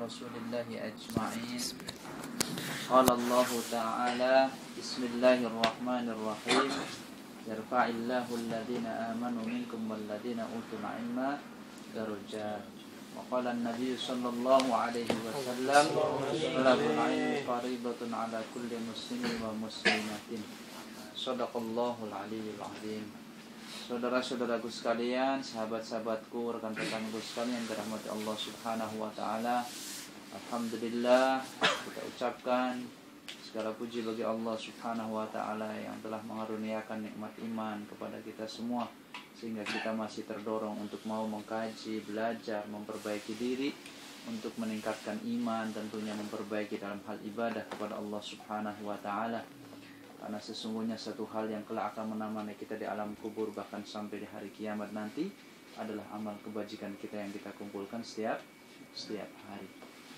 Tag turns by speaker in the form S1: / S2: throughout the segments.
S1: rasulillahi ajma'in. Qala Allah Ta'ala, Bismillahirrahmanirrahim. Yarfa'illahu alladhina amanu minkum walladhina utul ilma darajat. Wa qala an-nabiy sallallahu alaihi wasallam, talabul ilmi fariidatun ala kulli muslimin wa muslimatin. Shadaqallahul aliyyil azim. Saudara-saudaraku sekalian, sahabat-sahabatku, rekan-rekanku sekalian yang dirahmati Allah Subhanahu wa taala. Alhamdulillah, kita ucapkan segala puji bagi Allah Subhanahu wa taala yang telah mengaruniakan nikmat iman kepada kita semua sehingga kita masih terdorong untuk mau mengkaji, belajar, memperbaiki diri untuk meningkatkan iman, tentunya memperbaiki dalam hal ibadah kepada Allah Subhanahu wa taala. Karena sesungguhnya satu hal yang kelak akan menemani kita di alam kubur bahkan sampai di hari kiamat nanti adalah amal kebajikan kita yang kita kumpulkan setiap hari.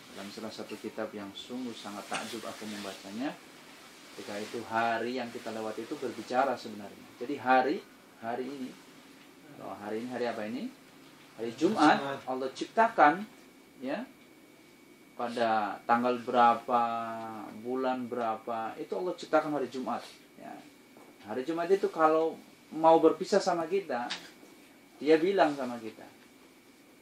S1: Dalam salah satu kitab yang sungguh sangat takjub aku membacanya, ketika itu hari yang kita lewati itu berbicara sebenarnya. Jadi hari ini hari apa ini? Hari Jumat. Allah ciptakan ya. Pada tanggal berapa, bulan berapa, itu Allah ciptakan hari Jumat ya. Hari Jumat itu kalau mau berpisah sama kita, dia bilang sama kita,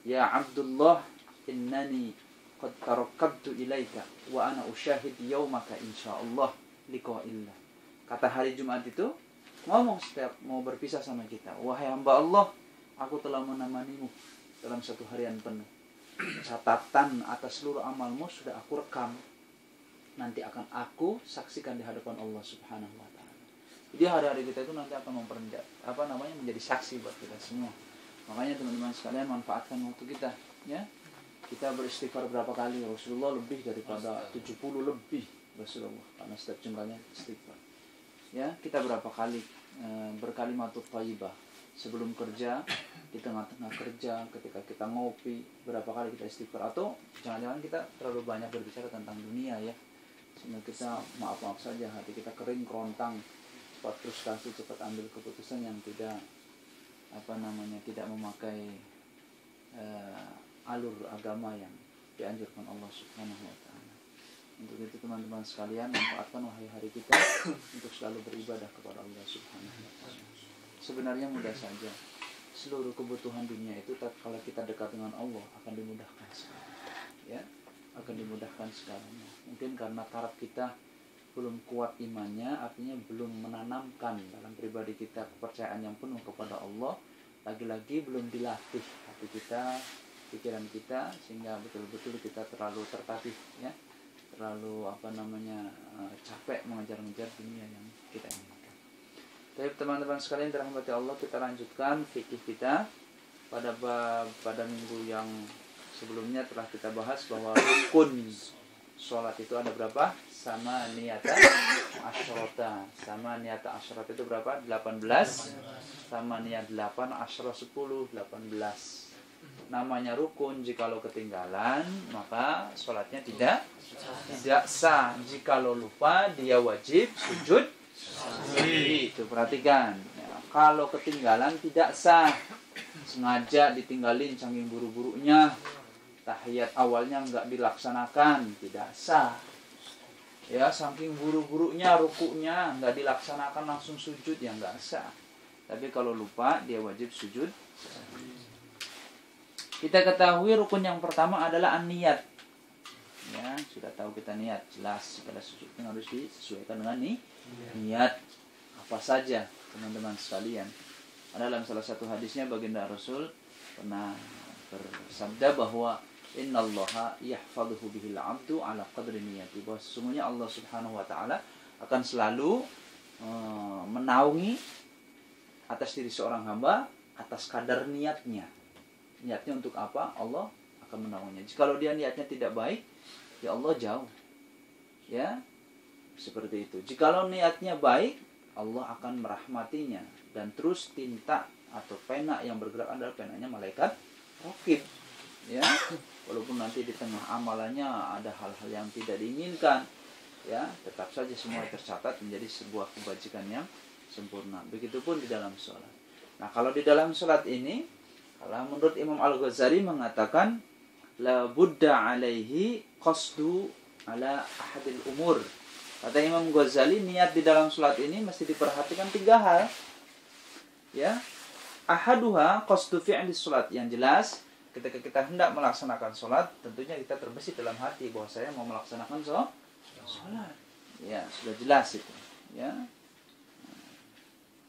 S1: ya Abdullah, innani qad tarakabtu ilaika wa ana usyahid yaumaka insyaallah liqa'illah. Kata hari Jumat itu ngomong setiap mau berpisah sama kita, wahai hamba Allah, aku telah menemanimu dalam satu harian penuh. Catatan atas seluruh amalmu sudah aku rekam, nanti akan aku saksikan di hadapan Allah Subhanahu wa taala. Jadi hari-hari kita itu nanti akan menjadi saksi buat kita semua. Makanya teman-teman sekalian, manfaatkan waktu kita ya. Kita beristighfar berapa kali? Rasulullah lebih daripada 70 lebih Rasulullah, karena setiap jumlahnya istighfar. Ya, kita berapa kali berkalimatut thayyibah sebelum kerja, di tengah-tengah kerja, ketika kita ngopi, berapa kali kita istighfar. Atau jangan-jangan kita terlalu banyak berbicara tentang dunia ya, sehingga kita maaf saja hati kita kering, kerontang, cepat frustasi, cepat ambil keputusan yang tidak tidak memakai alur agama yang dianjurkan Allah Subhanahu wa taala. Untuk itu teman-teman sekalian, manfaatkan hari kita untuk selalu beribadah kepada Allah Subhanahu wa taala. Sebenarnya mudah saja. Seluruh kebutuhan dunia itu kalau kita dekat dengan Allah akan dimudahkan sekali. Ya, akan dimudahkan segalanya. Mungkin karena taraf kita belum kuat imannya, artinya belum menanamkan dalam pribadi kita kepercayaan yang penuh kepada Allah. Lagi-lagi belum dilatih hati kita, pikiran kita, sehingga betul-betul kita terlalu tertatih ya. Terlalu capek mengejar-ngejar dunia yang kita inginkan. Baik teman-teman sekalian dirahmati Allah, kita lanjutkan fikih kita. Pada minggu yang sebelumnya telah kita bahas bahwa rukun sholat itu ada berapa? Sama niyata asyrota. Sama niyata asyrota itu berapa? 18. Sama niyat 8 asyra 10 18. Namanya rukun, jikalau ketinggalan maka sholatnya tidak sah. Jikalau lupa dia wajib sujud. Itu perhatikan ya, kalau ketinggalan tidak sah, sengaja ditinggalin saking buru-burunya, tahiyat awalnya enggak dilaksanakan, tidak sah ya. Saking buru-burunya rukuknya enggak dilaksanakan, langsung sujud, ya enggak sah. Tapi kalau lupa dia wajib sujud. Kita ketahui rukun yang pertama adalah an-niyat ya. Sudah tahu kita niat, jelas segala sesuatu yang harus disesuaikan dengan niat. Apa saja teman-teman sekalian, ada dalam salah satu hadisnya baginda Rasul pernah bersabda bahwa innallaha yahfazuhu bihil 'abdu ala qadri niyati, bahwa sesungguhnya Allah Subhanahu wa taala akan selalu menaungi atas diri seorang hamba atas kadar niatnya. Niatnya untuk apa? Allah akan menaunginya. Jikalau dia niatnya tidak baik, ya Allah jauh ya, seperti itu. Jikalau niatnya baik, Allah akan merahmatinya. Dan terus tinta atau pena yang bergerak adalah penanya malaikat raqib ya. Walaupun nanti di tengah amalannya ada hal-hal yang tidak diinginkan ya, tetap saja semua tercatat menjadi sebuah kebajikan yang sempurna. Begitupun di dalam sholat. Nah, kalau di dalam sholat ini, kalau menurut Imam Al-Ghazali mengatakan la budda alaihi qasdu ala ahadil umur. Kata Imam Ghazali, niat di dalam sholat ini mesti diperhatikan 3 hal. Ya. Ahaduha qasdu fi'li sholat. Yang jelas, ketika kita hendak melaksanakan sholat, tentunya kita terbesit dalam hati bahwa saya mau melaksanakan sholat. Ya, sudah jelas itu. Ya.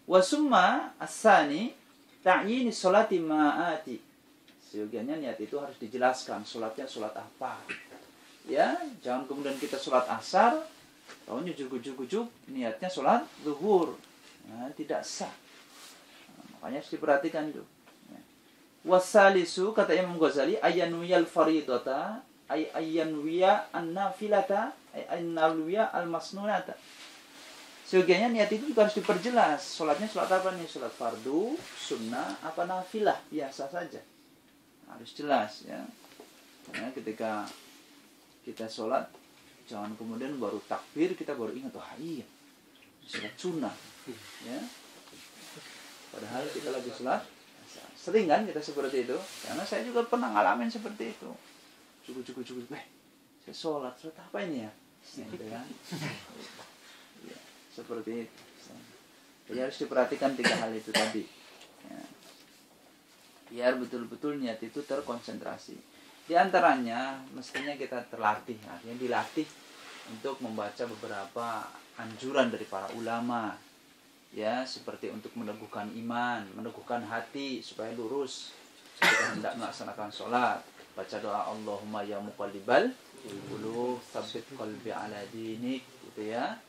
S1: Wa summa as-sani ta'yini sholati ma'ati. Seyogianya niat itu harus dijelaskan sholatnya sholat apa. Ya, jangan kemudian kita sholat asar, tahunnya jujuk-jujuk, niatnya sholat zuhur. Nah, tidak sah. Nah, makanya harus diperhatikan itu. Ya. Wasalisu, kata Imam Ghazali, ayyanwiyal faridata, ayyanwiya an-nafilata, ayyanwiya al-masnunata. Seyogianya niat itu juga harus diperjelas. Sholatnya sholat apa nih? Sholat fardu, sunnah, apa nafilah, biasa saja. Harus jelas ya. Karena ketika kita sholat, jangan kemudian baru takbir kita baru ingat, oh iya sholat sunnah ya. Padahal kita lagi sholat. Sering kan kita seperti itu? Karena saya juga pernah ngalamin seperti itu. Cukup. Saya sholat apa ini ya? Gitu kan? Ya, seperti itu. Jadi harus diperhatikan 3 hal itu tadi. Ya. Biar betul-betul niat itu terkonsentrasi. Di antaranya mestinya kita terlatih, artinya dilatih untuk membaca beberapa anjuran dari para ulama, ya, seperti untuk meneguhkan iman, meneguhkan hati supaya lurus ketika hendak melaksanakan sholat. Baca doa Allahumma ya muqallibal qulub tsabbit qalbi ala dinik, gitu ya.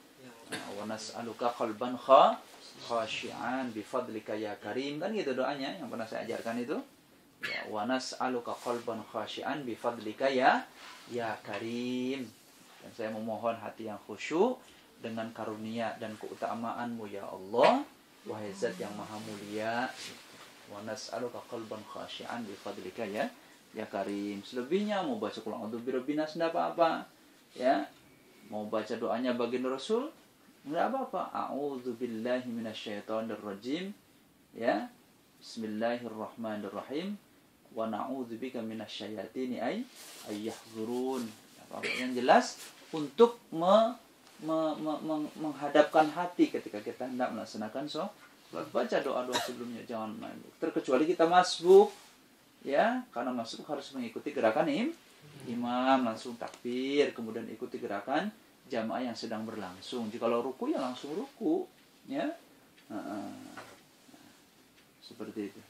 S1: Wa nas'aluka qalban khashi'an bi fadlika ya karim, kan gitu doanya yang pernah saya ajarkan itu. Ya, wa nas'aluka qalban khashi'an bi fadlika ya karim. Dan saya memohon hati yang khusyuk dengan karunia dan keutamaanmu ya Allah, wahai Zat yang maha mulia. Wa nas'aluka qalban khashi'an bi fadlika ya karim. Selebihnya mau baca qul a'udzu birabbin nas enggak apa-apa. Ya. Mau baca doanya baginda Rasul enggak apa-apa. A'udzu billahi minasyaitonir rajim. Ya. Bismillahirrahmanirrahim. Wa na'udzubika minasyayatini ay yahzurun. Yang jelas untuk menghadapkan hati ketika kita hendak melaksanakan sholat. Baca doa-doa sebelumnya, jangan terkecuali kita masbuk, ya, karena masbuk harus mengikuti gerakan imam, langsung takbir, kemudian ikuti gerakan jamaah yang sedang berlangsung. Jika ruku ya langsung ruku, ya. Seperti itu.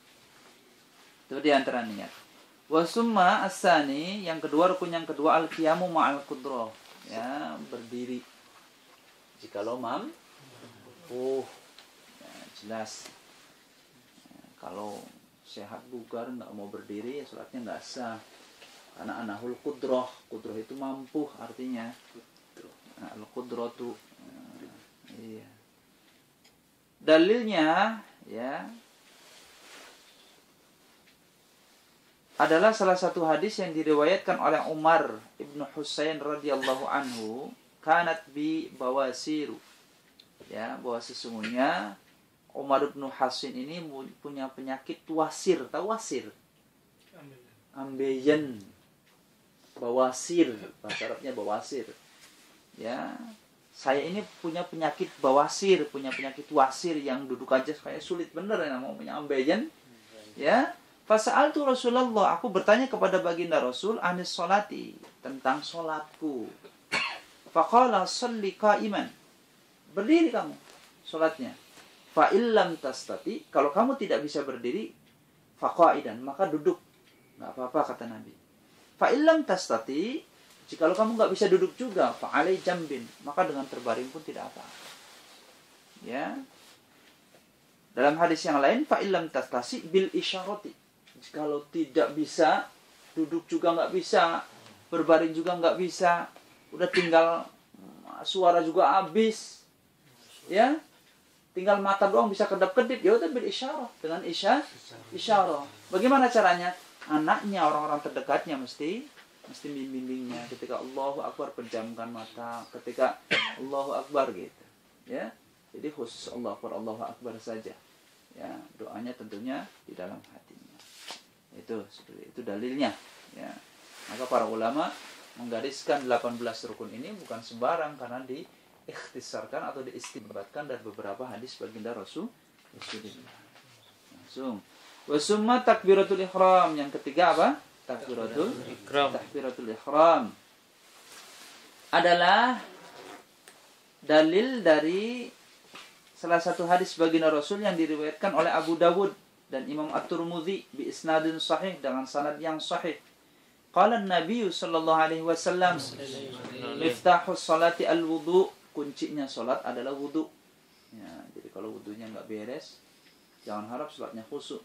S1: Itu di antara niat. Wasumma as-sani, yang kedua, rukun yang kedua, al-qiyamu ma'al qudrah, ya, berdiri. Jika mampu, ya, jelas. Ya, kalau sehat bugar nggak mau berdiri, ya sholatnya nggak sah. Karena anahul qudrah, qudrah itu mampu artinya. Nah, al-qudratu, iya. Dalilnya, ya, adalah salah satu hadis yang diriwayatkan oleh Umar ibnu Husain radhiyallahu anhu, kanat bi bawasiru, ya, bahwa sesungguhnya Umar ibnu Husain ini punya penyakit wasir. Tahu wasir? Ambeien, bawasir, bahasa Arabnya bawasir. Ya, saya ini punya penyakit bawasir, punya penyakit wasir yang duduk aja kayak sulit bener ya, mau punya ambeien, ya. Fasa'altu Rasulullah, aku bertanya kepada baginda Rasul anis sholati, tentang sholatku. Faqala sholli qa'iman, berdiri kamu sholatnya. Fa'illam tastati, kalau kamu tidak bisa berdiri, faqa'idan, maka duduk, nggak apa-apa kata Nabi. Fa'illam tastati, jikalau kamu nggak bisa duduk juga, fa'alai jambin, maka dengan terbaring pun tidak apa-apa. Ya. Dalam hadis yang lain, fa'illam tastasi bil isyarati, kalau tidak bisa, duduk juga nggak bisa, berbaring juga nggak bisa, udah tinggal suara juga habis, ya, tinggal mata doang bisa kedap-kedip, ya udah bil isyarah, dengan isyarah. Bagaimana caranya? Anaknya, orang-orang terdekatnya mesti membimbingnya. Ketika Allahu Akbar, pejamkan mata. Ketika Allahu Akbar, gitu, ya. Jadi khusus Allahu Akbar saja. Ya, doanya tentunya di dalam hatinya. Itu seperti itu dalilnya, ya. Maka para ulama menggariskan 18 rukun ini bukan sembarang, karena diikhtisarkan atau diistinbatkan dari beberapa hadis baginda Rasulullah. Langsung. Wasumma takbiratul ihram. Yang ketiga apa? Takbiratul ihram adalah dalil dari salah satu hadis baginda Rasul yang diriwayatkan oleh Abu Dawud dan Imam At-Tirmidzi bi isnadin sahih, dengan sanad yang sahih. Qala an-nabiy sallallahu alaihi wasallam, miftahus salati al-wudu, kuncinya salat adalah wudu. Ya, jadi kalau wudunya enggak beres, jangan harap salatnya khusyuk.